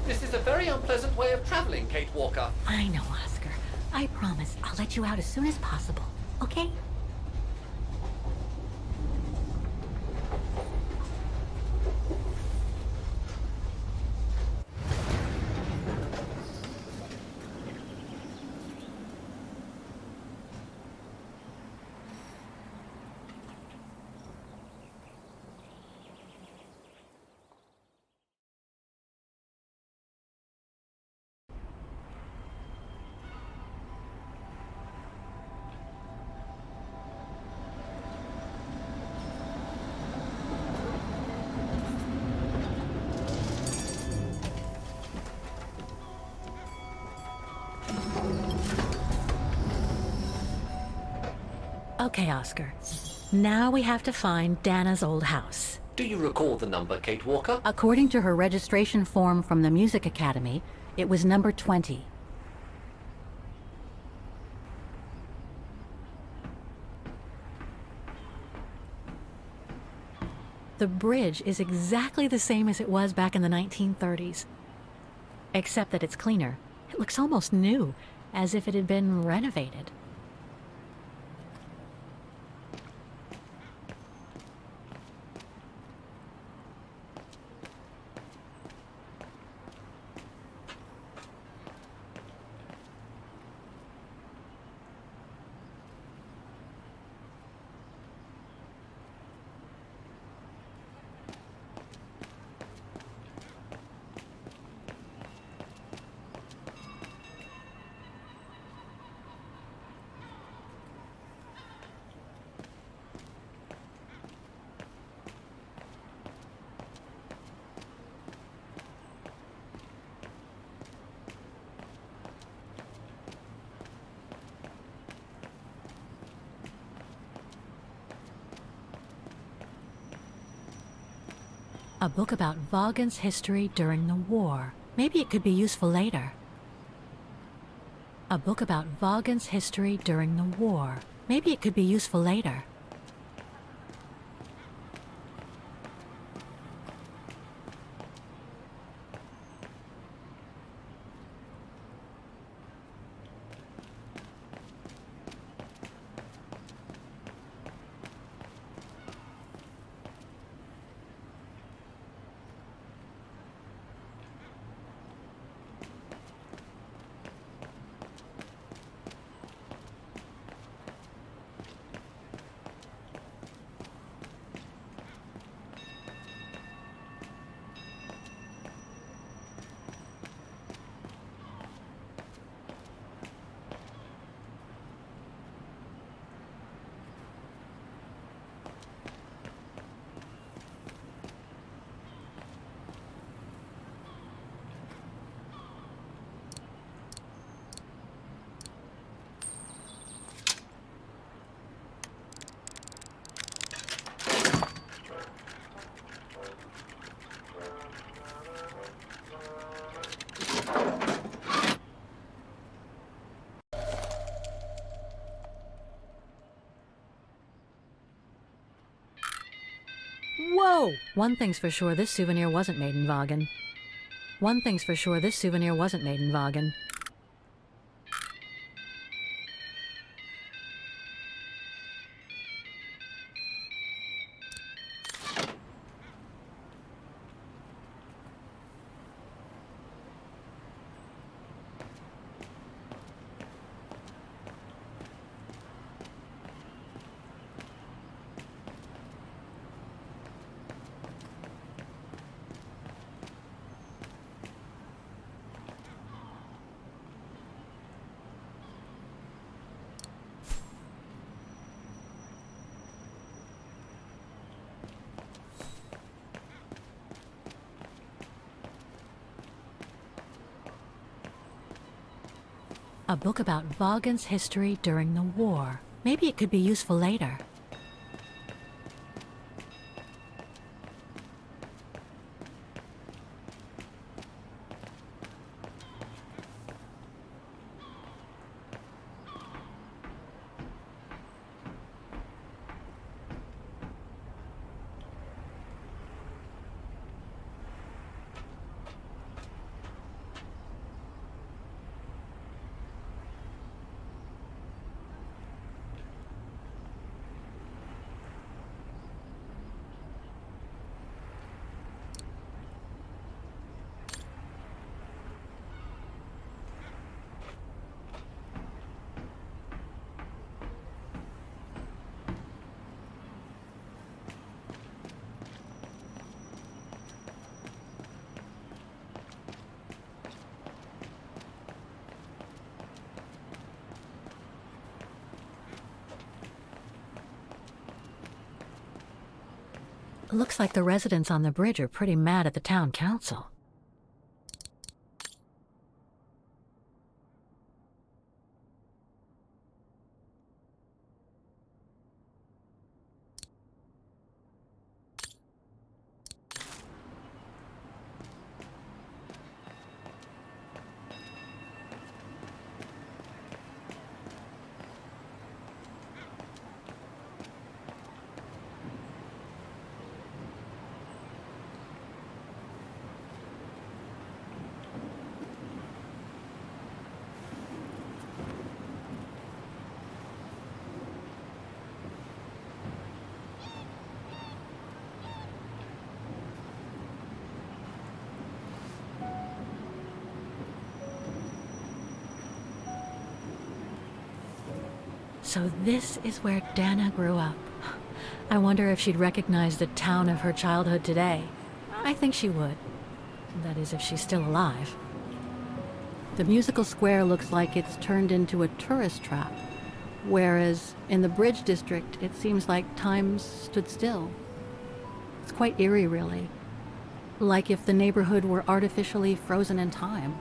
This is a very unpleasant way of traveling, Kate Walker. I know, Oscar. I promise I'll let you out as soon as possible, okay? Okay, Oscar. Now we have to find Dana's old house. Do you recall the number, Kate Walker? According to her registration form from the Music Academy, it was number 20. The bridge is exactly the same as it was back in the 1930s. Except that it's cleaner. It looks almost new, as if it had been renovated. A book about Vaghen's history during the war. Maybe it could be useful later. A book about Vaghen's history during the war. Maybe it could be useful later. Whoa! One thing's for sure, this souvenir wasn't made in Vaghen. One thing's for sure, this souvenir wasn't made in Vaghen. A book about Vaghen's history during the war. Maybe it could be useful later. Looks like the residents on the bridge are pretty mad at the town council. So this is where Dana grew up. I wonder if she'd recognize the town of her childhood today. I think she would. That is, if she's still alive. The musical square looks like it's turned into a tourist trap, whereas in the Bridge District, it seems like time stood still. It's quite eerie, really. Like if the neighborhood were artificially frozen in time.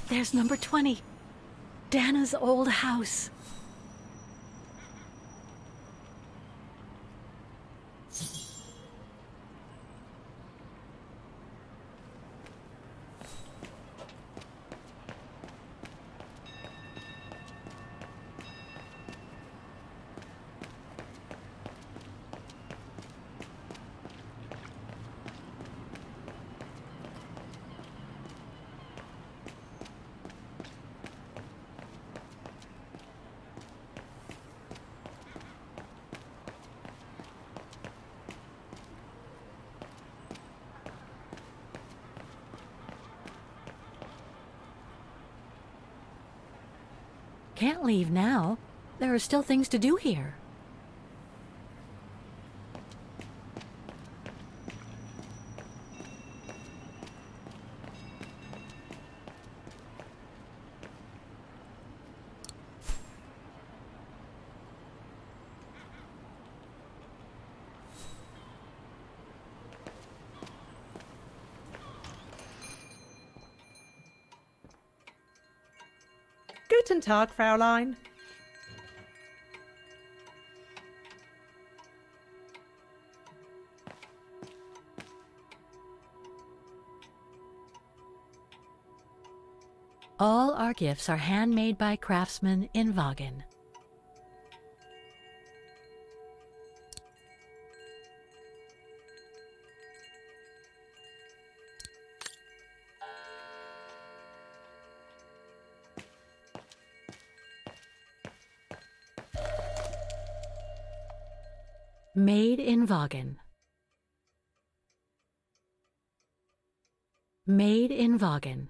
There's number 20. Dana's old house. Can't leave now. There are still things to do here. Guten Tag, Fräulein. All our gifts are handmade by craftsmen in Vaghen. Made in Vaghen. Made in Vaghen.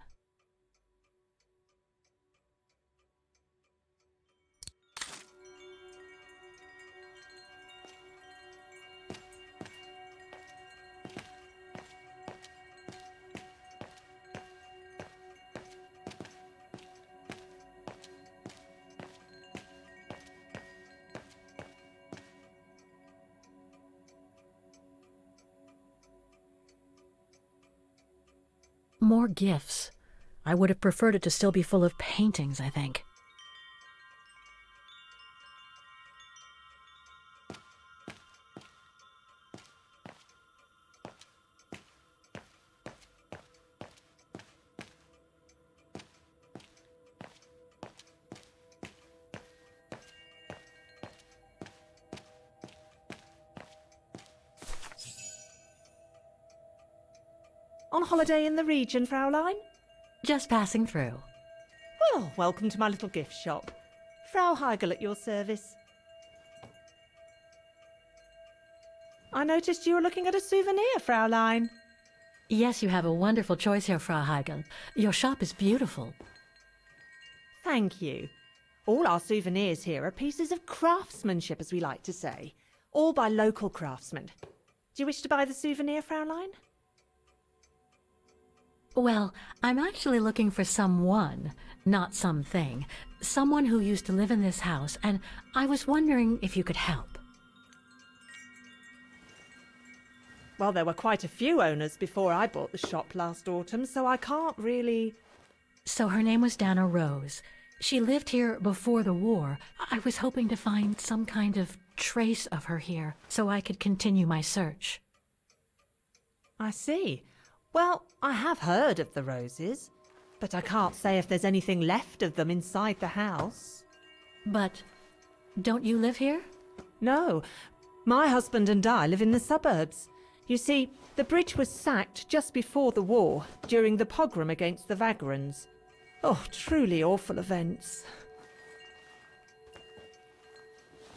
More gifts. I would have preferred it to still be full of paintings, I think. On holiday in the region, Fräulein? Just passing through. Well, welcome to my little gift shop. Frau Heigl at your service. I noticed you were looking at a souvenir, Fraulein. Yes, you have a wonderful choice here, Frau Heigl. Your shop is beautiful. Thank you. All our souvenirs here are pieces of craftsmanship, as we like to say. All by local craftsmen. Do you wish to buy the souvenir, Fraulein? Well, I'm actually looking for someone, not something. Someone who used to live in this house, and I was wondering if you could help. Well, there were quite a few owners before I bought the shop last autumn, so I can't really... So her name was Dana Roze. She lived here before the war. I was hoping to find some kind of trace of her here, so I could continue my search. I see. Well, I have heard of the Roses, but I can't say if there's anything left of them inside the house. But don't you live here? No, my husband and I live in the suburbs. You see, the bridge was sacked just before the war, during the pogrom against the Vagrens. Oh, truly awful events.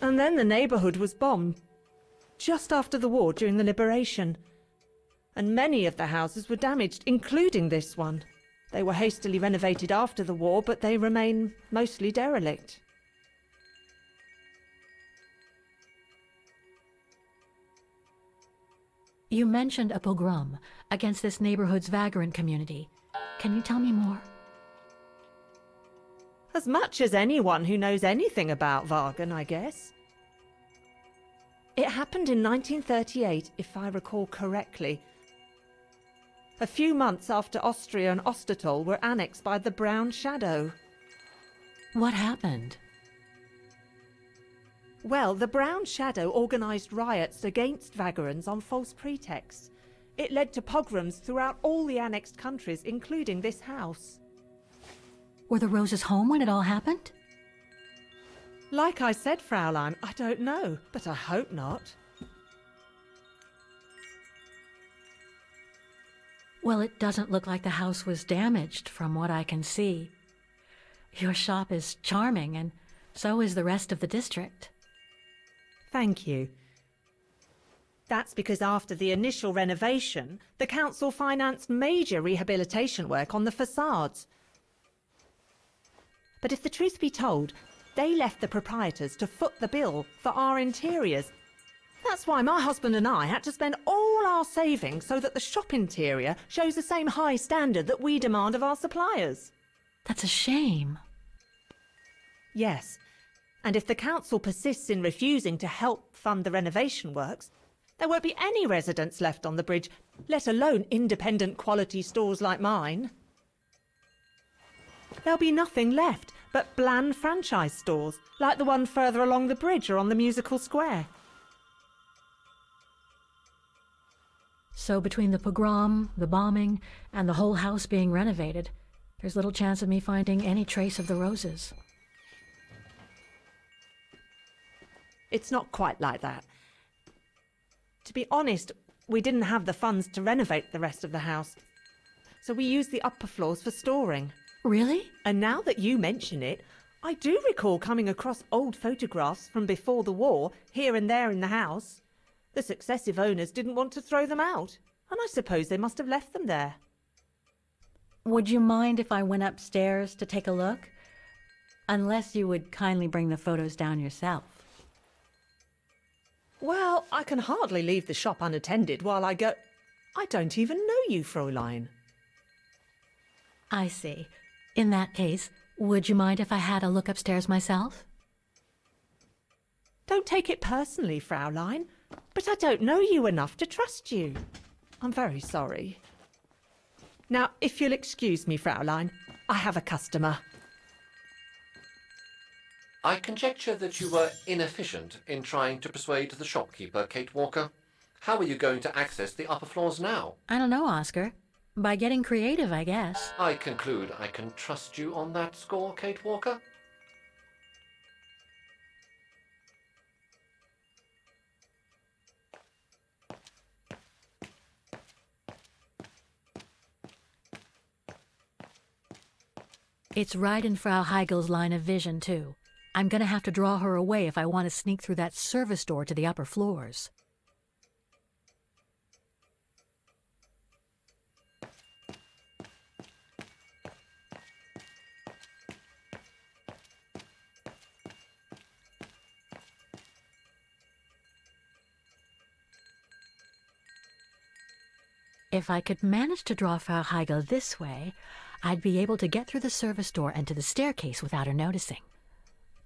And then the neighbourhood was bombed, just after the war during the liberation. And many of the houses were damaged, including this one. They were hastily renovated after the war, but they remain mostly derelict. You mentioned a pogrom against this neighborhood's vagrant community. Can you tell me more? As much as anyone who knows anything about Vaghen, I guess. It happened in 1938, if I recall correctly. A few months after Austria and Ostertal were annexed by the Brown Shadow. What happened? Well, the Brown Shadow organised riots against Vagrants on false pretexts. It led to pogroms throughout all the annexed countries, including this house. Were the Roses home when it all happened? Like I said, Fraulein, I don't know, but I hope not. Well, it doesn't look like the house was damaged from what I can see. Your shop is charming, and so is the rest of the district. Thank you. That's because after the initial renovation, the council financed major rehabilitation work on the facades. But if the truth be told, they left the proprietors to foot the bill for our interiors. That's why my husband and I had to spend all our savings so that the shop interior shows the same high standard that we demand of our suppliers. That's a shame. Yes, and if the council persists in refusing to help fund the renovation works, there won't be any residents left on the bridge, let alone independent quality stores like mine. There'll be nothing left but bland franchise stores, like the one further along the bridge or on the musical square. So between the pogrom, the bombing, and the whole house being renovated, there's little chance of me finding any trace of the Roses. It's not quite like that. To be honest, we didn't have the funds to renovate the rest of the house, so we used the upper floors for storing. Really? And now that you mention it, I do recall coming across old photographs from before the war, here and there in the house. The successive owners didn't want to throw them out, and I suppose they must have left them there. Would you mind if I went upstairs to take a look? Unless you would kindly bring the photos down yourself. Well, I can hardly leave the shop unattended while I go... I don't even know you, Fräulein. I see. In that case, would you mind if I had a look upstairs myself? Don't take it personally, Fräulein, but I don't know you enough to trust you. I'm very sorry. Now, if you'll excuse me, Fräulein, I have a customer. I conjecture that you were inefficient in trying to persuade the shopkeeper, Kate Walker. How are you going to access the upper floors now? I don't know, Oscar. By getting creative, I guess. I conclude I can trust you on that score, Kate Walker. It's right in Frau Heigl's line of vision, too. I'm gonna have to draw her away if I want to sneak through that service door to the upper floors. If I could manage to draw Frau Heigl this way, I'd be able to get through the service door and to the staircase without her noticing.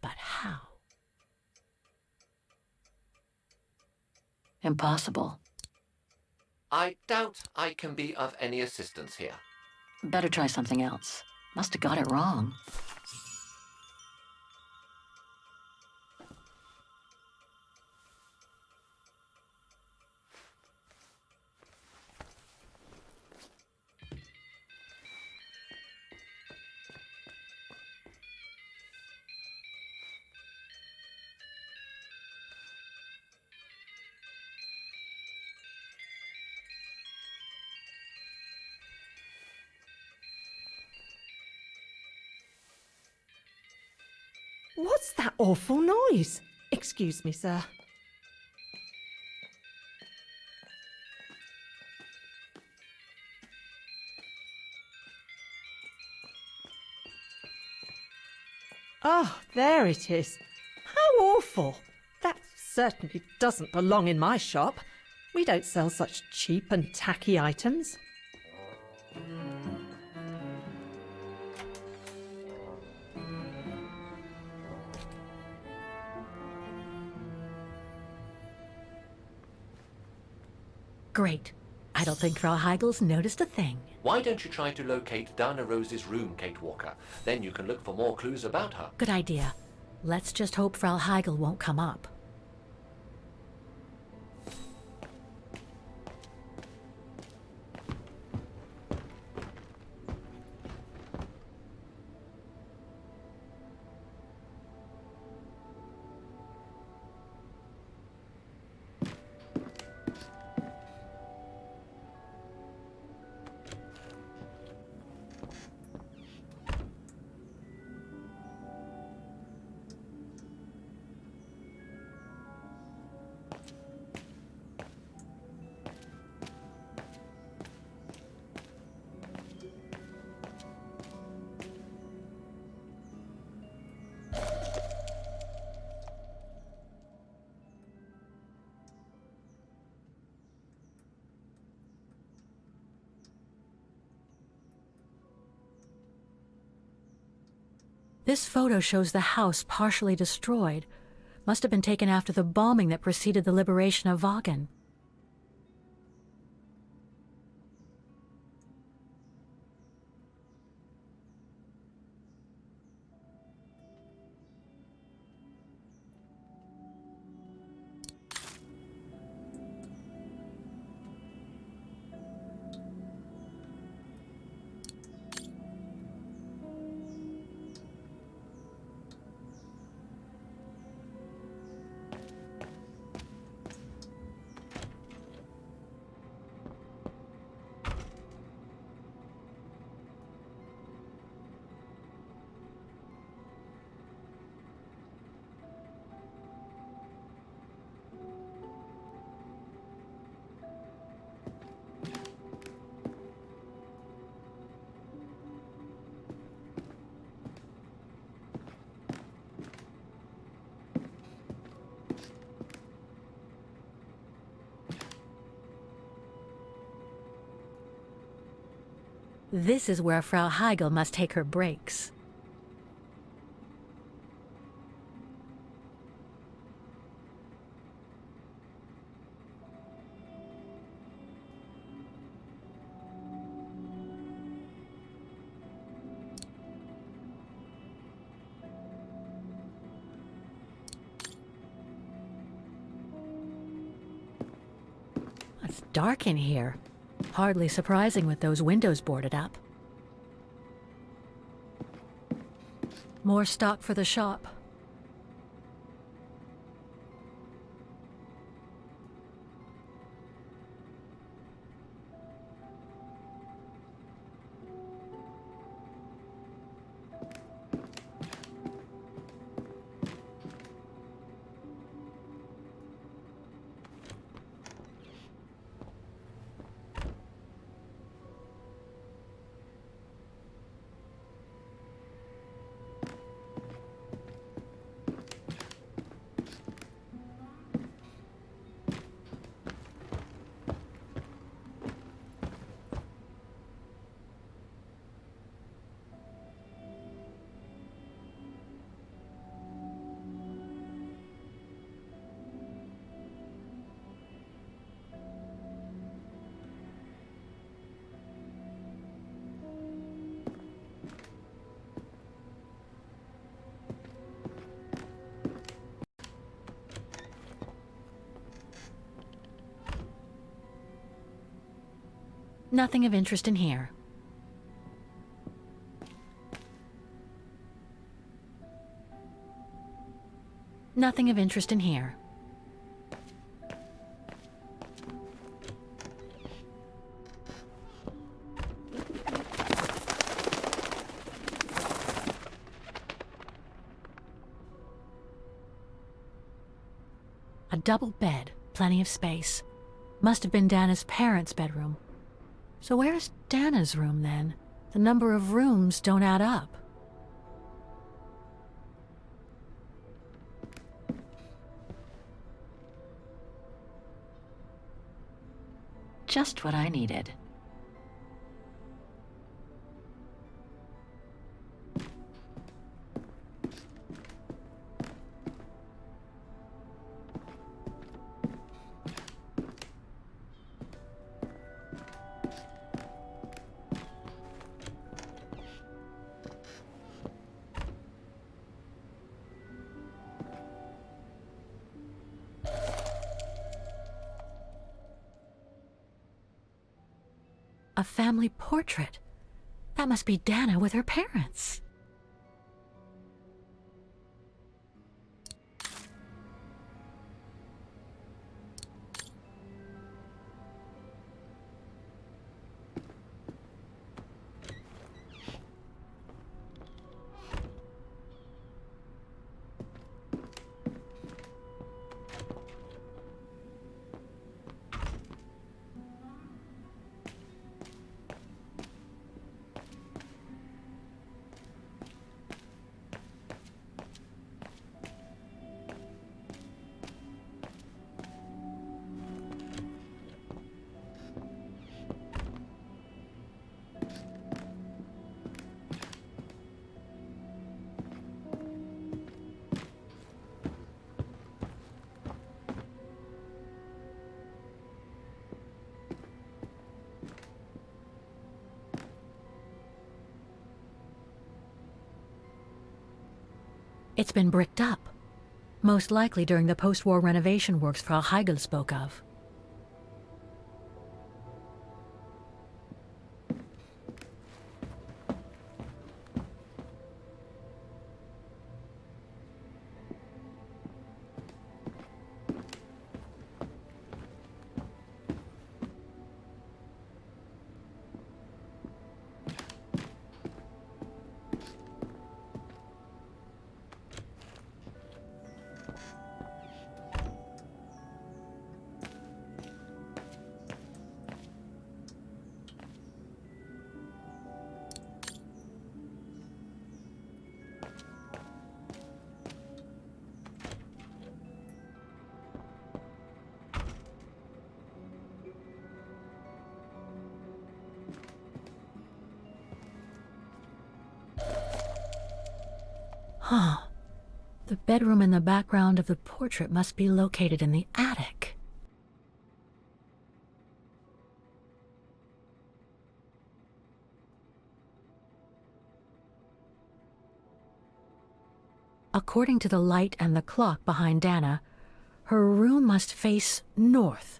But how? Impossible. I doubt I can be of any assistance here. Better try something else. Must have got it wrong. What's that awful noise? Excuse me, sir. Oh, there it is. How awful. That certainly doesn't belong in my shop. We don't sell such cheap and tacky items. Great. I don't think Frau Heigl's noticed a thing. Why don't you try to locate Dana Roze's room, Kate Walker? Then you can look for more clues about her. Good idea. Let's just hope Frau Heigl won't come up. This photo shows the house partially destroyed. Must have been taken after the bombing that preceded the liberation of Vaghen. This is where Frau Heigl must take her breaks. It's dark in here. Hardly surprising with those windows boarded up. More stock for the shop. Nothing of interest in here. Nothing of interest in here. A double bed, plenty of space. Must have been Dana's parents' bedroom. So where's Dana's room then? The number of rooms don't add up. Just what I needed. A family portrait. That must be Dana with her parents. It's been bricked up, most likely during the post-war renovation works Frau Heigl spoke of. Huh. The bedroom in the background of the portrait must be located in the attic. According to the light and the clock behind Dana, her room must face north.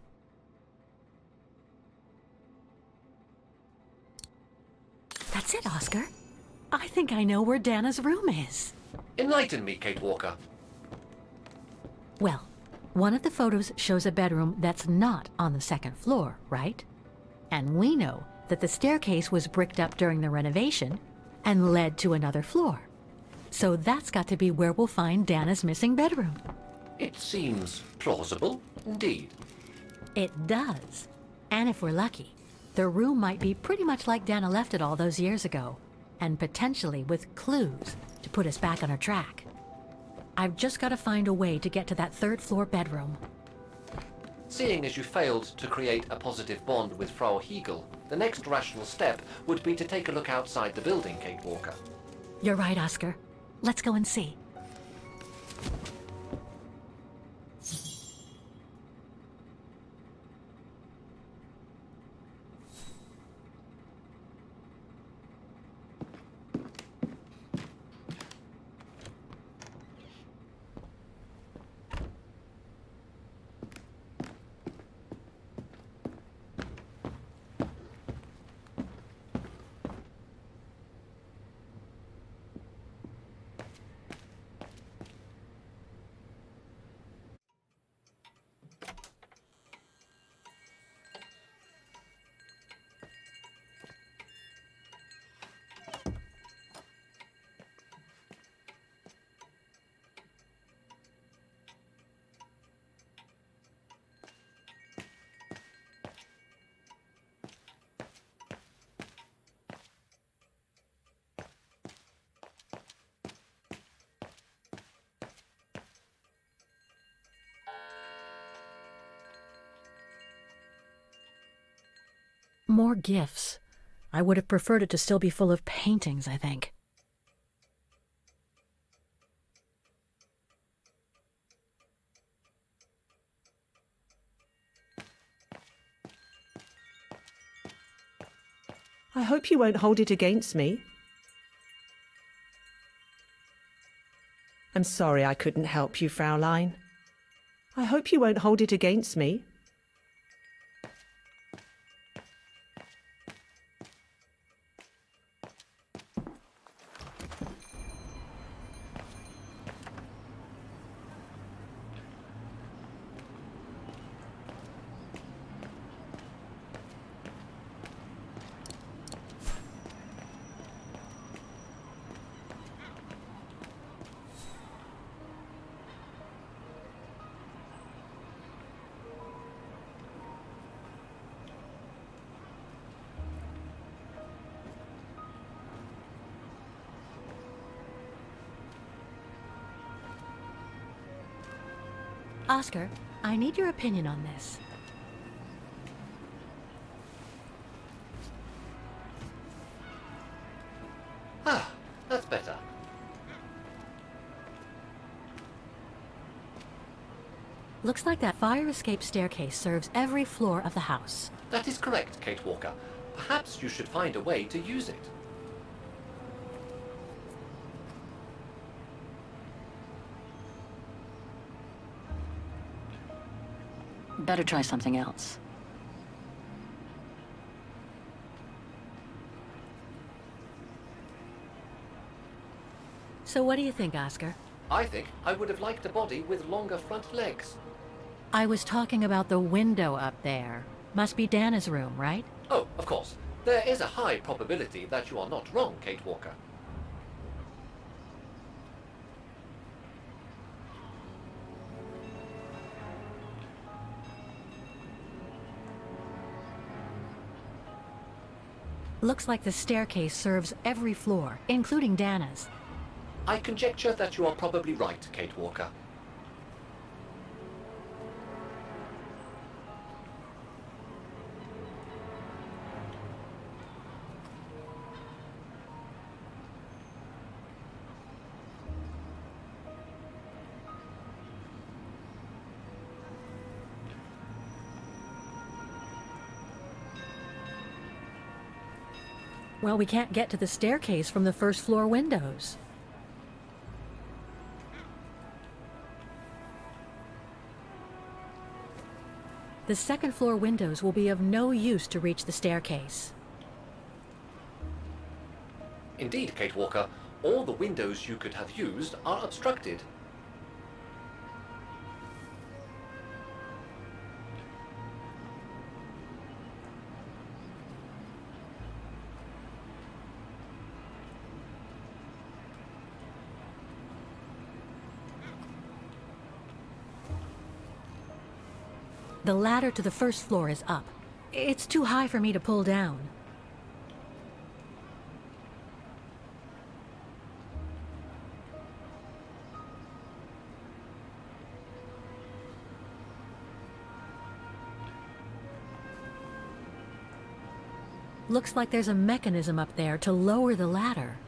That's it, Oscar. I think I know where Dana's room is. Enlighten me, Kate Walker. Well, one of the photos shows a bedroom that's not on the second floor, right? And we know that the staircase was bricked up during the renovation and led to another floor. So that's got to be where we'll find Dana's missing bedroom. It seems plausible, indeed. It does. And if we're lucky, the room might be pretty much like Dana left it all those years ago, and potentially with clues to put us back on our track. I've just got to find a way to get to that third floor bedroom. Seeing as you failed to create a positive bond with Frau Heigl, the next rational step would be to take a look outside the building, Kate Walker. You're right, Oscar. Let's go and see. More gifts. I would have preferred it to still be full of paintings, I think. I hope you won't hold it against me. I'm sorry I couldn't help you, Fraulein. I hope you won't hold it against me. Oscar, I need your opinion on this. Ah, that's better. Looks like that fire escape staircase serves every floor of the house. That is correct, Kate Walker. Perhaps you should find a way to use it. Better try something else. So what do you think, Oscar? I think I would have liked a body with longer front legs. I was talking about the window up there. Must be Dana's room, right? Oh, of course. There is a high probability that you are not wrong, Kate Walker. Looks like the staircase serves every floor, including Dana's. I conjecture that you are probably right, Kate Walker. Well, we can't get to the staircase from the first floor windows. The second floor windows will be of no use to reach the staircase. Indeed, Kate Walker, all the windows you could have used are obstructed. The ladder to the first floor is up. It's too high for me to pull down. Looks like there's a mechanism up there to lower the ladder.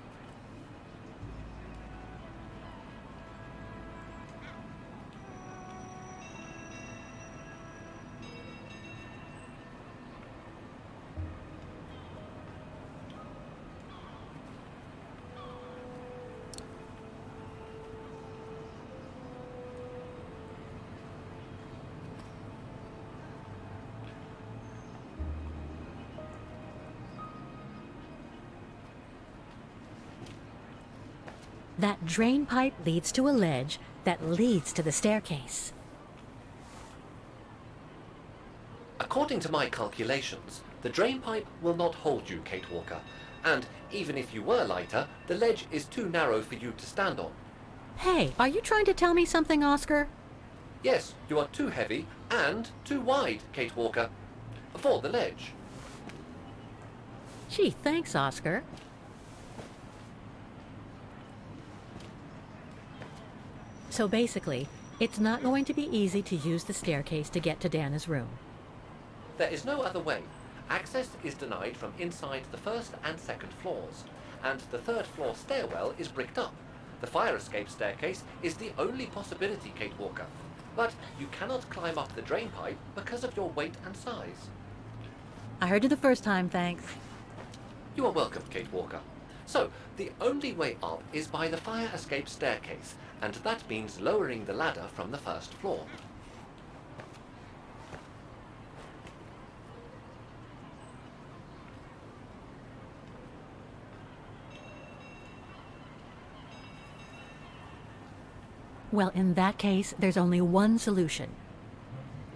That drain pipe leads to a ledge that leads to the staircase. According to my calculations, the drain pipe will not hold you, Kate Walker. And even if you were lighter, the ledge is too narrow for you to stand on. Hey, are you trying to tell me something, Oscar? Yes, you are too heavy and too wide, Kate Walker, for the ledge. Gee, thanks, Oscar. So basically, it's not going to be easy to use the staircase to get to Dana's room. There is no other way, Access is denied from inside the first and second floors, and the third floor stairwell is bricked up. The fire escape staircase is the only possibility, Kate Walker. But you cannot climb up the drain pipe because of your weight and size. I heard you the first time, thanks. You are welcome, Kate Walker. So, the only way up is by the fire escape staircase, and that means lowering the ladder from the first floor. Well, in that case, there's only one solution.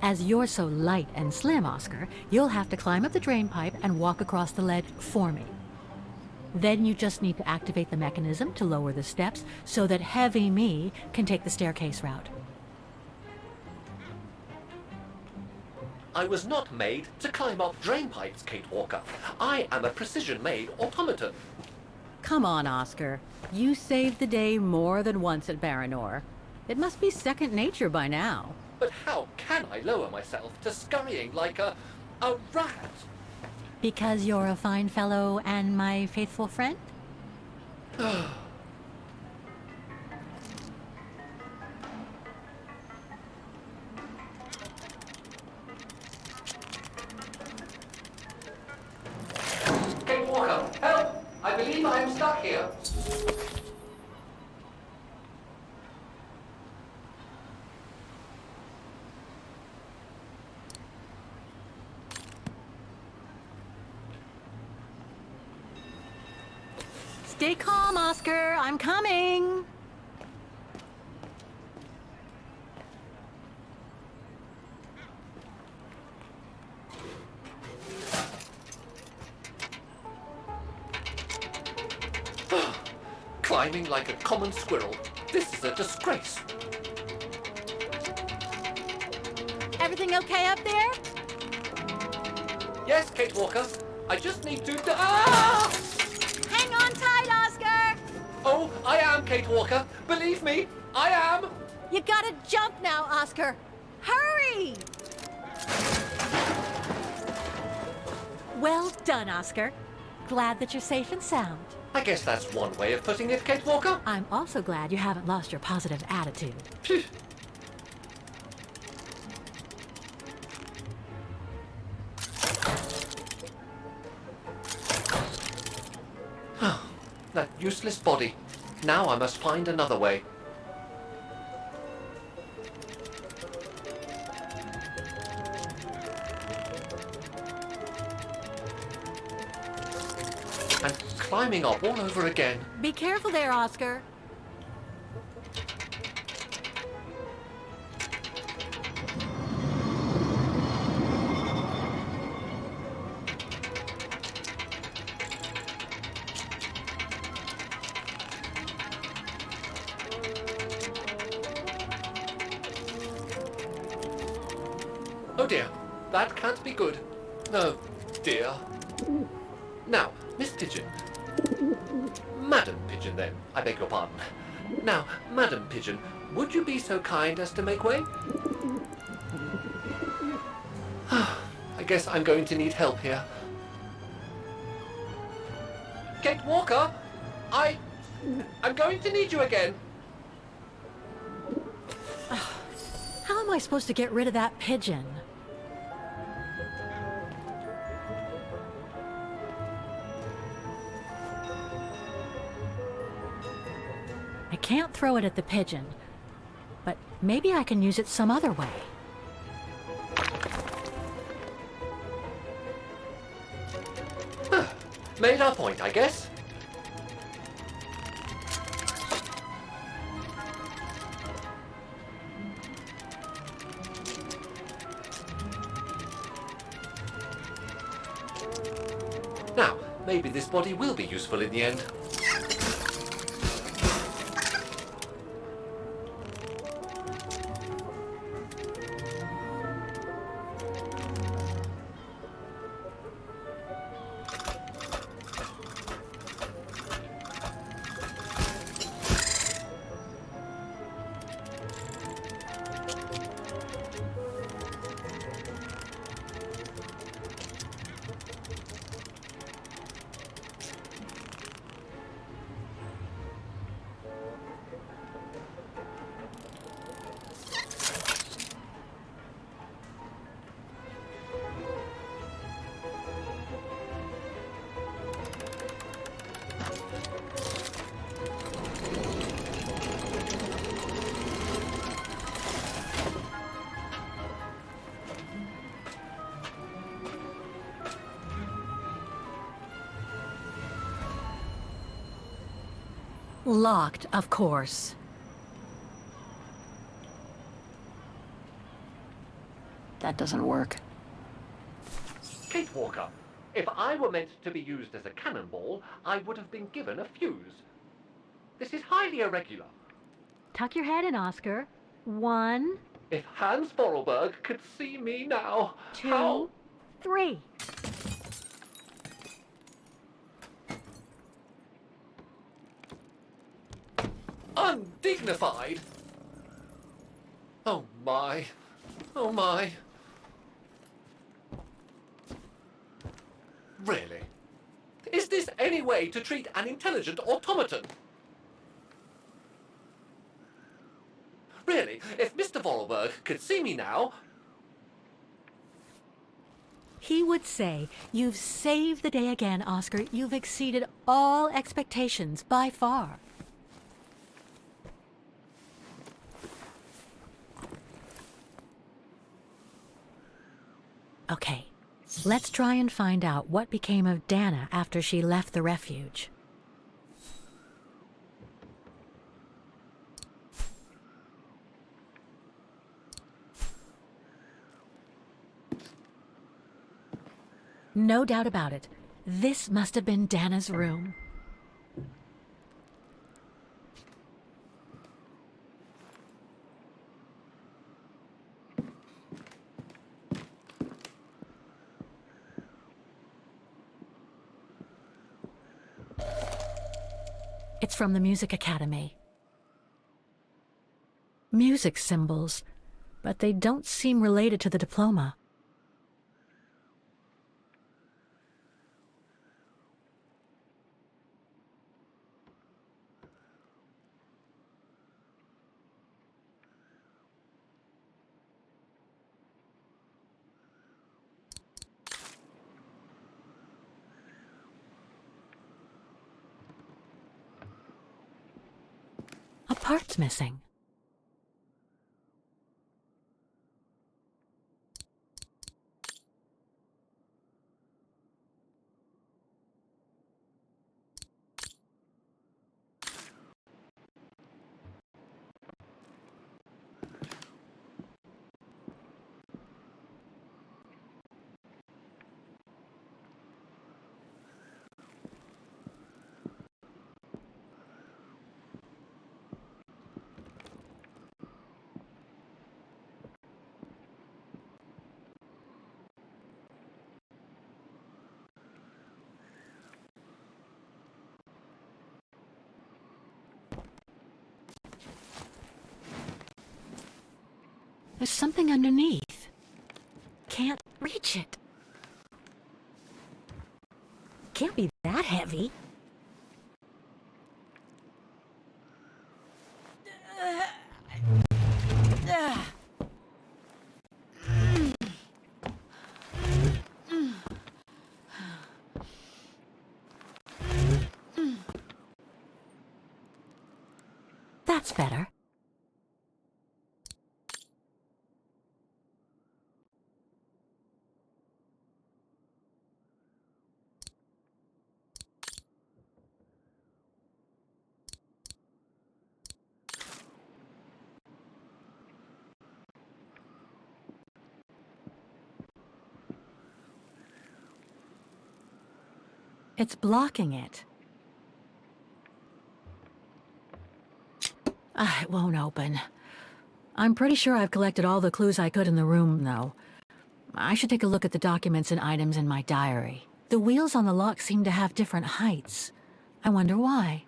As you're so light and slim, Oscar, you'll have to climb up the drain pipe and walk across the ledge for me. Then you just need to activate the mechanism to lower the steps so that heavy me can take the staircase route. I was not made to climb up drain pipes, Kate Walker. I am a precision-made automaton. Come on, Oscar. You saved the day more than once at Baranor. It must be second nature by now. But how can I lower myself to scurrying like a rat? Because you're a fine fellow and my faithful friend? Kate Walker, help! I believe I am stuck here. Stay calm, Oscar. I'm coming. Climbing like a common squirrel. This is a disgrace. Everything okay up there? Yes, Kate Walker. I just need to... Ah! Hang on tight, Oscar! Oh, I am, Kate Walker. Believe me, I am. You gotta jump now, Oscar. Hurry! Well done, Oscar. Glad that you're safe and sound. I guess that's one way of putting it, Kate Walker. I'm also glad you haven't lost your positive attitude. Phew. That useless body. Now I must find another way. I'm climbing up all over again. Be careful there, Oscar. Oh dear, that can't be good. Oh dear. Now, Miss Pigeon. Madam Pigeon, then. I beg your pardon. Now, Madam Pigeon, would you be so kind as to make way? I guess I'm going to need help here. Kate Walker, I'm going to need you again. How am I supposed to get rid of that pigeon? I can't throw it at the pigeon, but maybe I can use it some other way. Made our point, I guess. Now, maybe this body will be useful in the end. Locked, of course. That doesn't work. Kate Walker, if I were meant to be used as a cannonball, I would have been given a fuse. This is highly irregular. Tuck your head in, Oscar. 1, If Hans Vorarlberg could see me now, 2, how... 3. Undignified! Oh my. Oh my. Really? Is this any way to treat an intelligent automaton? Really, if Mr. Vorarlberg could see me now... He would say, "You've saved the day again, Oscar. You've exceeded all expectations by far." Okay, let's try and find out what became of Dana after she left the refuge. No doubt about it. This must have been Dana's room. It's from the Music Academy. Music symbols, but they don't seem related to the diploma. A part's missing. There's something underneath. Can't reach it. Can't be that heavy. That's better. It's blocking it. It won't open. I'm pretty sure I've collected all the clues I could in the room, though. I should take a look at the documents and items in my diary. The wheels on the lock seem to have different heights. I wonder why.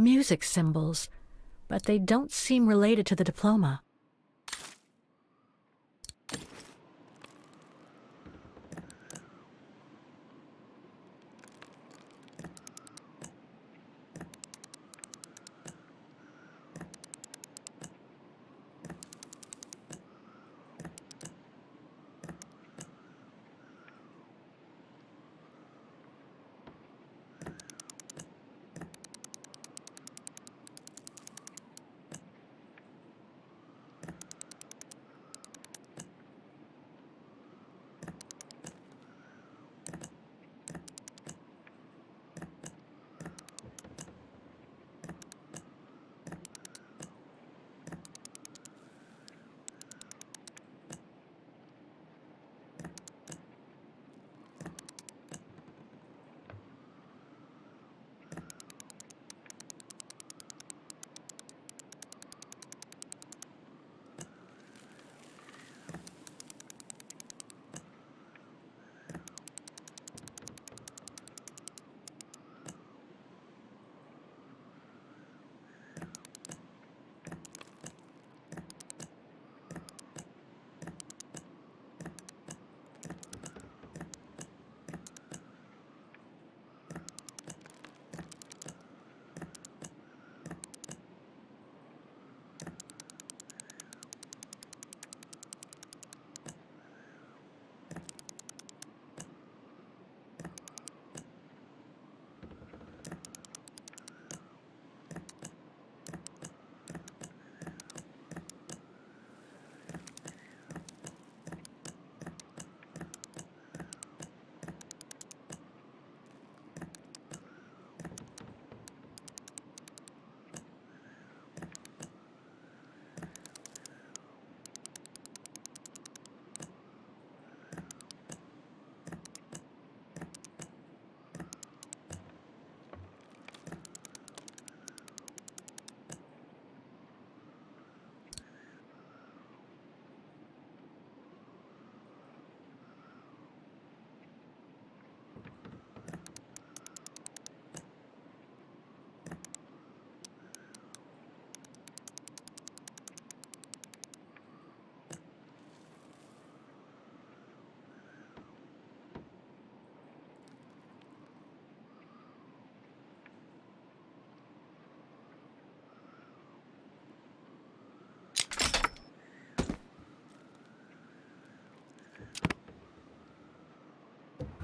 Music symbols, but they don't seem related to the diploma.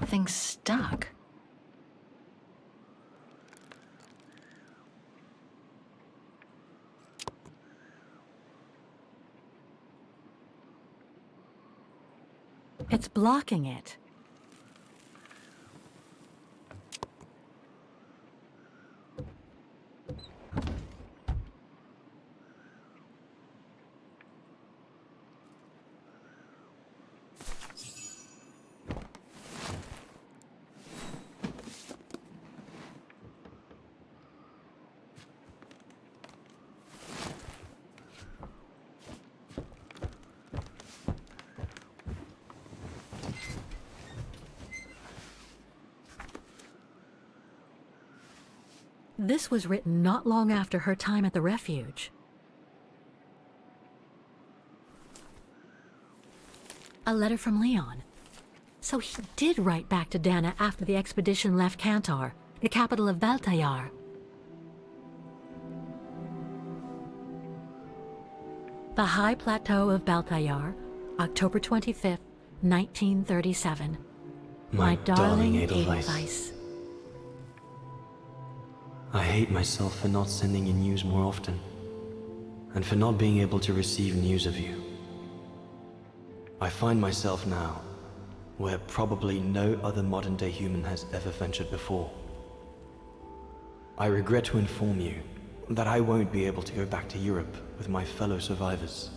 Thing's stuck. It's blocking it. This was written not long after her time at the refuge. A letter from Leon. So he did write back to Dana after the expedition left Kantar, the capital of Valtayar. The High Plateau of Baltayar, October 25th, 1937. My darling Edelweiss. I hate myself for not sending you news more often, and for not being able to receive news of you. I find myself now where probably no other modern-day human has ever ventured before. I regret to inform you that I won't be able to go back to Europe with my fellow survivors.